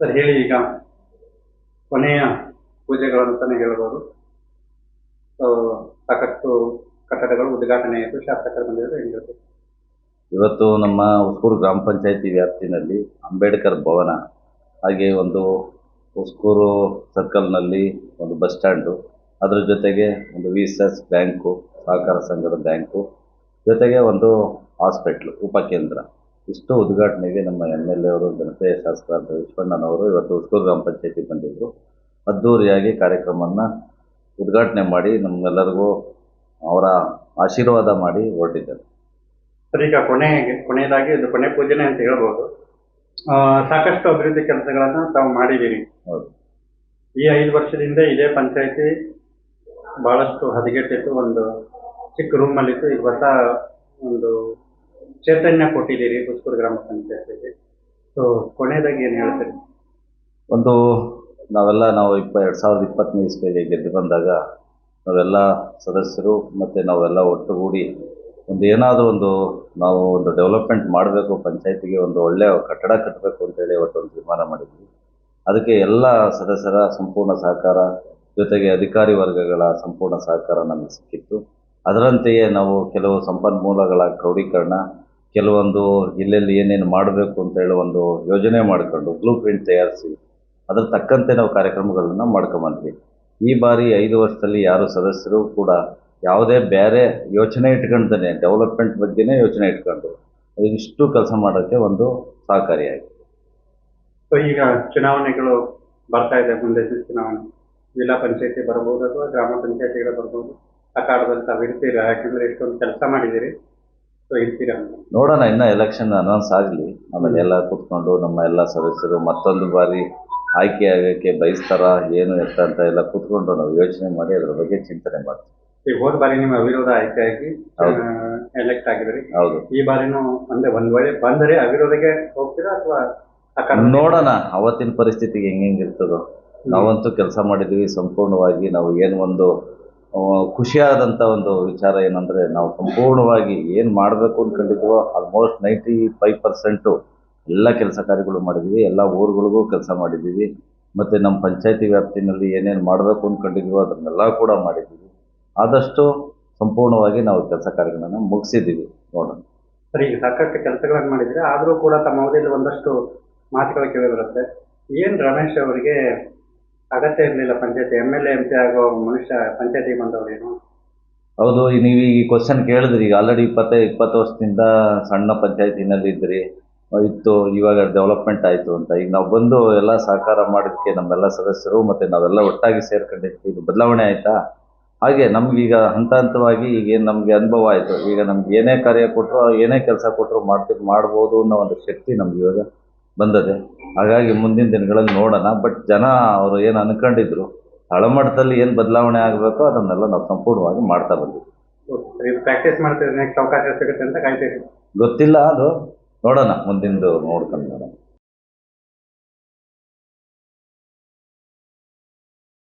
Sir ಹೇಳಿ, ಈಗ ಕೊನೆಯ ಪೂಜೆಗಳು ಅಂತಾನೆ ಹೇಳ್ಬೋದು. ಸೊ ಸಾಕಷ್ಟು ಕಟ್ಟಡಗಳು ಉದ್ಘಾಟನೆ ಆಯಿತು, ಶಾಸಕರು ಬಂದಿದ್ರು, ಏನು ಹೇಳ್ತೀವಿ? ಇವತ್ತು ನಮ್ಮ ಉಸ್ಕೂರು ಗ್ರಾಮ ಪಂಚಾಯತಿ ವ್ಯಾಪ್ತಿನಲ್ಲಿ ಅಂಬೇಡ್ಕರ್ ಭವನ, ಹಾಗೆ ಒಂದು ಉಸ್ಕೂರು ಸರ್ಕಲ್ನಲ್ಲಿ ಒಂದು ಬಸ್ ಸ್ಟ್ಯಾಂಡು, ಅದರ ಜೊತೆಗೆ ಒಂದು ವಿಎಸ್ಎಸ್ ಬ್ಯಾಂಕು, ಸಹಕಾರ ಸಂಘದ ಬ್ಯಾಂಕು, ಜೊತೆಗೆ ಒಂದು ಹಾಸ್ಪಿಟ್ಲು, ಉಪಕೇಂದ್ರ, ಇಷ್ಟು ಉದ್ಘಾಟನೆಗೆ ನಮ್ಮ MLA ಅವರು, ಜನತೆ ಶಾಸಕರಾದ ವಿಶ್ವಣ್ಣನವರು ಇವತ್ತು ಉಸ್ಕೂರು ಗ್ರಾಮ ಪಂಚಾಯತಿ ಬಂದಿದ್ದರು. ಅದ್ಧೂರಿಯಾಗಿ ಕಾರ್ಯಕ್ರಮವನ್ನು ಉದ್ಘಾಟನೆ ಮಾಡಿ ನಮ್ಮೆಲ್ಲರಿಗೂ ಅವರ ಆಶೀರ್ವಾದ ಮಾಡಿ ಹೊರಟಿದ್ದಾರೆ. ಸರ್, ಈಗ ಕೊನೆಯದಾಗಿ ಇದು ಕೊನೆ ಪೂಜೆನೆ ಅಂತ ಹೇಳ್ಬೋದು. ಸಾಕಷ್ಟು ಅಭಿವೃದ್ಧಿ ಕೆಲಸಗಳನ್ನು ತಾವು ಮಾಡಿದ್ದೀರಿ. ಹೌದು. ಈ 5 ವರ್ಷದಿಂದ ಇದೇ ಪಂಚಾಯತಿ ಬಹಳಷ್ಟು ಹದಗೆಟ್ಟಿತ್ತು, ಒಂದು ಚಿಕ್ಕ ರೂಮಲ್ಲಿತ್ತು. ಈಗ ಹೊಸ ಒಂದು ಚೈತನ್ಯ ಕೊಟ್ಟಿದ್ದೀರಿ ಉಸ್ಕೂರು ಗ್ರಾಮ ಪಂಚಾಯತಿಗೆ. ಸೊ ಕೊನೆಯದಾಗಿ ಏನು ಹೇಳ್ತೀರಿ? ನಾವು 2020ನೇ ಇಸ್ವಿಗೆ ಗೆದ್ದು ಬಂದಾಗ ನಾವೆಲ್ಲ ಸದಸ್ಯರು ಮತ್ತು ನಾವೆಲ್ಲ ಒಟ್ಟುಗೂಡಿ ನಾವು ಒಂದು ಡೆವಲಪ್ಮೆಂಟ್ ಮಾಡಬೇಕು, ಪಂಚಾಯತಿಗೆ ಒಂದು ಒಳ್ಳೆಯ ಕಟ್ಟಡ ಕಟ್ಟಬೇಕು ಅಂತೇಳಿ ಒಂದು ತೀರ್ಮಾನ ಮಾಡಿದ್ವಿ. ಅದಕ್ಕೆ ಎಲ್ಲ ಸದಸ್ಯರ ಸಂಪೂರ್ಣ ಸಹಕಾರ, ಜೊತೆಗೆ ಅಧಿಕಾರಿ ವರ್ಗಗಳ ಸಂಪೂರ್ಣ ಸಹಕಾರ ನಮಗೆ ಸಿಕ್ಕಿತ್ತು. ಅದರಂತೆಯೇ ನಾವು ಕೆಲವು ಸಂಪನ್ಮೂಲಗಳ ಕ್ರೋಢೀಕರಣ, ಕೆಲವೊಂದು ಎಲ್ಲೆಲ್ಲಿ ಏನೇನು ಮಾಡಬೇಕು ಅಂತೇಳಿ ಒಂದು ಯೋಜನೆ ಮಾಡಿಕೊಂಡು ಬ್ಲೂ ಪ್ರಿಂಟ್ ತಯಾರಿಸಿ ಅದರ ತಕ್ಕಂತೆ ನಾವು ಕಾರ್ಯಕ್ರಮಗಳನ್ನು ಮಾಡ್ಕೊಂಬಂದ್ವಿ. ಈ ಬಾರಿ 5 ವರ್ಷದಲ್ಲಿ ಯಾರು ಸದಸ್ಯರು ಕೂಡ ಯಾವುದೇ ಬೇರೆ ಯೋಚನೆ ಇಟ್ಕೊಂಡೇ ಡೆವಲಪ್ಮೆಂಟ್ ಬಗ್ಗೆನೇ ಯೋಚನೆ ಇಟ್ಕೊಂಡು ಇಷ್ಟು ಕೆಲಸ ಮಾಡೋಕ್ಕೆ ಒಂದು ಸಹಕಾರಿಯಾಗಿದೆ. ಸೊ ಈಗ ಚುನಾವಣೆಗಳು ಬರ್ತಾ ಇದೆ, ಮುಂದೆ ಚುನಾವಣೆ ಜಿಲ್ಲಾ ಪಂಚಾಯತಿ ಬರ್ಬೋದು ಅಥವಾ ಗ್ರಾಮ ಪಂಚಾಯತಿಗಳು ಬರ್ಬೋದು. ಅಖಾಡದಲ್ಲಿ ತಾವು ಇರ್ತೀರಾ? ಯಾಕಂದ್ರೆ ಇಷ್ಟೊಂದು ಕೆಲಸ ಮಾಡಿದ್ದೀರಿ, ಸೊ ಇರ್ತೀರಾ? ನೋಡೋಣ, ಇನ್ನೂ ಎಲೆಕ್ಷನ್ ಅನೌನ್ಸ್ ಆಗಲಿ, ಆಮೇಲೆ ಎಲ್ಲ ಕೂತ್ಕೊಂಡು ನಮ್ಮ ಎಲ್ಲ ಸದಸ್ಯರು ಮತ್ತೊಂದು ಬಾರಿ ಆಯ್ಕೆ ಆಗೋಕ್ಕೆ ಬಯಸ್ತಾರ ಏನು ಎತ್ತ ಅಂತ ಎಲ್ಲ ಕೂತ್ಕೊಂಡು ನಾವು ಯೋಚನೆ ಮಾಡಿ ಅದ್ರ ಬಗ್ಗೆ ಚಿಂತನೆ ಮಾಡ್ತೀವಿ. ಈಗ ಹೋದ ಬಾರಿ ನಿಮ್ಮ ಅವಿರೋಧ ಆಯ್ಕೆಯಾಗಿ ಎಲೆಕ್ಟ್ ಆಗಿದ್ರಿ. ಹೌದು. ಈ ಬಾರಿನೂ ಒಂದು ವೇಳೆ ಬಂದರೆ ಅವಿರೋಧಕ್ಕೆ ಹೋಗ್ತೀರಾ ಅಥವಾ ನೋಡೋಣ ಅವತ್ತಿನ ಪರಿಸ್ಥಿತಿಗೆ ಹೆಂಗಿರ್ತದೋ. ನಾವಂತೂ ಕೆಲಸ ಮಾಡಿದ್ದೀವಿ ಸಂಪೂರ್ಣವಾಗಿ. ನಾವು ಏನು ಒಂದು ಖುಷಿಯಾದಂಥ ಒಂದು ವಿಚಾರ ಏನಂದರೆ, ನಾವು ಸಂಪೂರ್ಣವಾಗಿ ಏನು ಮಾಡಬೇಕು ಅಂದ್ಕೊಂಡಿದ್ವೋ ಆಲ್ಮೋಸ್ಟ್ 95% ಎಲ್ಲ ಕೆಲಸ ಕಾರ್ಯಗಳು ಮಾಡಿದ್ದೀವಿ. ಎಲ್ಲ ಊರುಗಳಿಗೂ ಕೆಲಸ ಮಾಡಿದ್ದೀವಿ. ಮತ್ತು ನಮ್ಮ ಪಂಚಾಯತಿ ವ್ಯಾಪ್ತಿನಲ್ಲಿ ಏನೇನು ಮಾಡಬೇಕು ಅಂದ್ಕೊಂಡಿದ್ವೋ ಅದನ್ನೆಲ್ಲ ಕೂಡ ಮಾಡಿದ್ದೀವಿ. ಆದಷ್ಟು ಸಂಪೂರ್ಣವಾಗಿ ನಾವು ಕೆಲಸ ಕಾರ್ಯಗಳನ್ನು ಮುಗಿಸಿದ್ದೀವಿ. ನೋಡೋಣ. ಸರಿ, ಈಗ ಸಾಕಷ್ಟು ಕೆಲಸಗಳನ್ನು ಮಾಡಿದರೆ ಆದರೂ ಕೂಡ ತಮ್ಮ ಅವಧಿಯಲ್ಲಿ ಒಂದಷ್ಟು ಮಾತುಗಳು ಕೇಳಿಬರುತ್ತೆ. ಏನು ರಮೇಶ್ ಅವರಿಗೆ ಅಗತ್ಯ ಇರಲಿಲ್ಲ ಪಂಚಾಯತಿ MLA MP ಆಗೋ ಮನುಷ್ಯ ಪಂಚಾಯತಿಗೆ ಬಂದವರೇನು? ಹೌದು, ನೀವು ಈ ಕ್ವಶನ್ ಕೇಳಿದ್ರಿ. ಈಗ ಆಲ್ರೆಡಿ 20 ವರ್ಷದಿಂದ ಸಣ್ಣ ಪಂಚಾಯತಿನಲ್ಲಿ ಇತ್ತು, ಇವಾಗ ಡೆವಲಪ್ಮೆಂಟ್ ಆಯಿತು ಅಂತ. ಈಗ ನಾವು ಬಂದು ಎಲ್ಲ ಸಹಕಾರ ಮಾಡೋದಕ್ಕೆ ನಮ್ಮೆಲ್ಲ ಸದಸ್ಯರು ಮತ್ತು ನಾವೆಲ್ಲ ಒಟ್ಟಾಗಿ ಸೇರ್ಕೊಂಡಿದ್ವಿ. ಇದು ಬದಲಾವಣೆ ಆಯಿತಾ? ಹಾಗೆ ನಮಗೀಗ ಹಂತವಾಗಿ ಈಗೇನು ನಮಗೆ ಅನುಭವ ಆಯಿತು. ಈಗ ನಮ್ಗೆ ಏನೇ ಕಾರ್ಯ ಕೊಟ್ಟರು, ಏನೇ ಕೆಲಸ ಕೊಟ್ಟರು ಮಾಡ್ಬೋದು ಅನ್ನೋ ಒಂದು ಶಕ್ತಿ ನಮ್ಗೆ ಇವಾಗ ಬಂದದೆ. ಹಾಗಾಗಿ ಮುಂದಿನ ದಿನಗಳಲ್ಲಿ ನೋಡೋಣ. ಬಟ್ ಜನ ಅವರು ಏನು ಅನ್ಕೊಂಡಿದ್ರು, ತಳಮಟ್ಟದಲ್ಲಿ ಏನು ಬದಲಾವಣೆ ಆಗಬೇಕೋ ಅದನ್ನೆಲ್ಲ ನಾವು ಸಂಪೂರ್ಣವಾಗಿ ಮಾಡ್ತಾ ಬಂದಿದ್ವಿ. ಪ್ರಾಕ್ಟೀಸ್ ಮಾಡ್ತಿದ್ರೆ ನೆಕ್ಸ್ಟ್ ಅವಕಾಶ ಸಿಗುತ್ತೆ ಅಂತ ಕಾಯ್ತೀವಿ. ಗೊತ್ತಿಲ್ಲ, ಅದು ನೋಡೋಣ, ಮುಂದಿಂದು ನೋಡ್ಕೊಂಡು ನೋಡೋಣ.